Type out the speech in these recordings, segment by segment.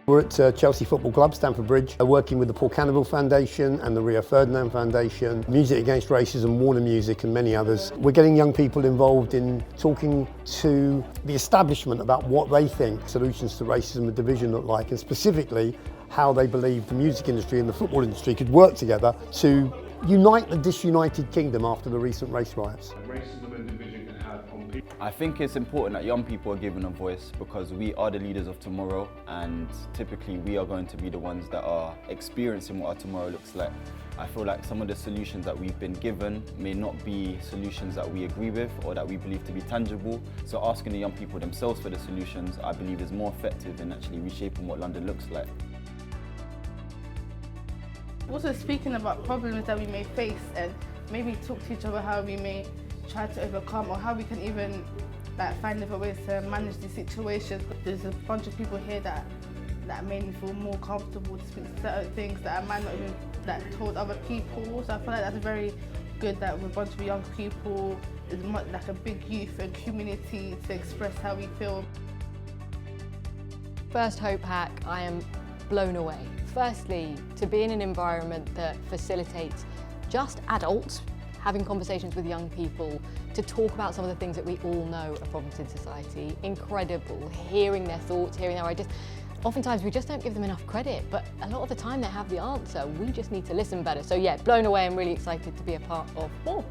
We're at Chelsea Football Club, Stamford Bridge, working with the Canoville Foundation and the Rio Ferdinand Foundation, Music Against Racism, Warner Music and many others. We're getting young people involved in talking to the establishment about what they think solutions to racism and division look like, and specifically how they believe the music industry and the football industry could work together to unite the disunited kingdom after the recent race riots. Racism and division can have on people. I think it's important that young people are given a voice because we are the leaders of tomorrow, and typically we are going to be the ones that are experiencing what our tomorrow looks like. I feel like some of the solutions that we've been given may not be solutions that we agree with or that we believe to be tangible. So asking the young people themselves for the solutions, I believe, is more effective in actually reshaping what London looks like. Also speaking about problems that we may face and maybe talk to each other how we may try to overcome or how we can even find different ways to manage these situations. There's a bunch of people here that made me feel more comfortable to speak to certain things that I might not even told other people. So I feel like that's very good that we're a bunch of young people, there's much like a big youth and community to express how we feel. First Hope Hack, I am blown away. Firstly, to be in an environment that facilitates just adults having conversations with young people to talk about some of the things that we all know are problems in society. Incredible, hearing their thoughts, hearing their ideas. Oftentimes we just don't give them enough credit, but a lot of the time they have the answer. We just need to listen better. So yeah, blown away and really excited to be a part of more.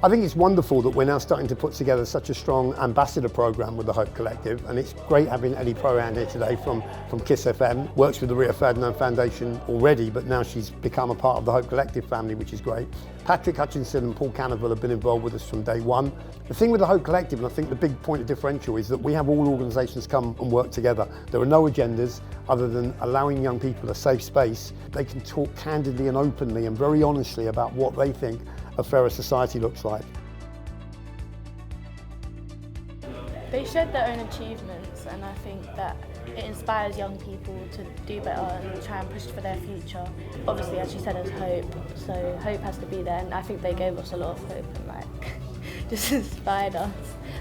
I think it's wonderful that we're now starting to put together such a strong ambassador programme with the Hope Collective, and it's great having Ellie Prohan here today from KISS FM. Works with the Rio Ferdinand Foundation already, but now she's become a part of the Hope Collective family, which is great. Patrick Hutchinson and Canoville have been involved with us from day one. The thing with the Hope Collective, and I think the big point of differential, is that we have all organisations come and work together. There are no agendas other than allowing young people a safe space. They can talk candidly and openly and very honestly about what they think a fairer society looks like. They shared their own achievements, and I think that it inspires young people to do better and try and push for their future. Obviously, as you said, there's hope, so hope has to be there, and I think they gave us a lot of hope and just inspired us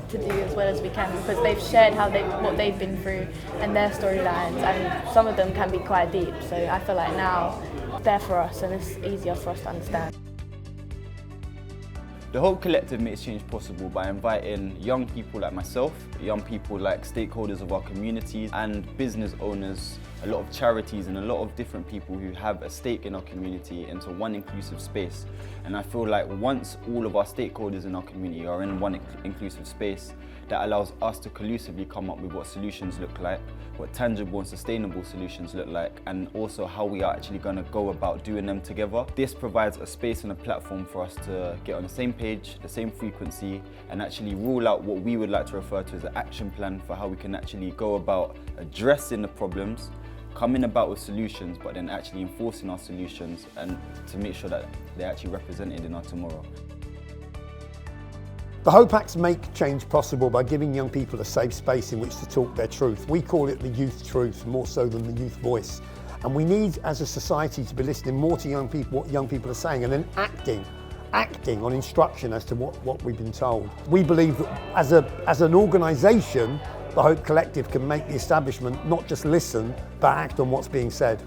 to do as well as we can, because they've shared what they've been through and their storylines, and some of them can be quite deep, so I feel like now it's there for us and it's easier for us to understand. The Hope Collective makes change possible by inviting young people like myself, young people like stakeholders of our communities and business owners, a lot of charities and a lot of different people who have a stake in our community into one inclusive space. And I feel like once all of our stakeholders in our community are in one inclusive space, that allows us to collusively come up with what solutions look like, what tangible and sustainable solutions look like, and also how we are actually going to go about doing them together. This provides a space and a platform for us to get on the same page, the same frequency, and actually rule out what we would like to refer to as an action plan for how we can actually go about addressing the problems, coming about with solutions, but then actually enforcing our solutions and to make sure that they're actually represented in our tomorrow. The Hope Hacks make change possible by giving young people a safe space in which to talk their truth. We call it the youth truth, more so than the youth voice. And we need, as a society, to be listening more to young people, what young people are saying, and then acting on instruction as to what we've been told. We believe that as an organisation, the Hope Collective can make the establishment not just listen, but act on what's being said.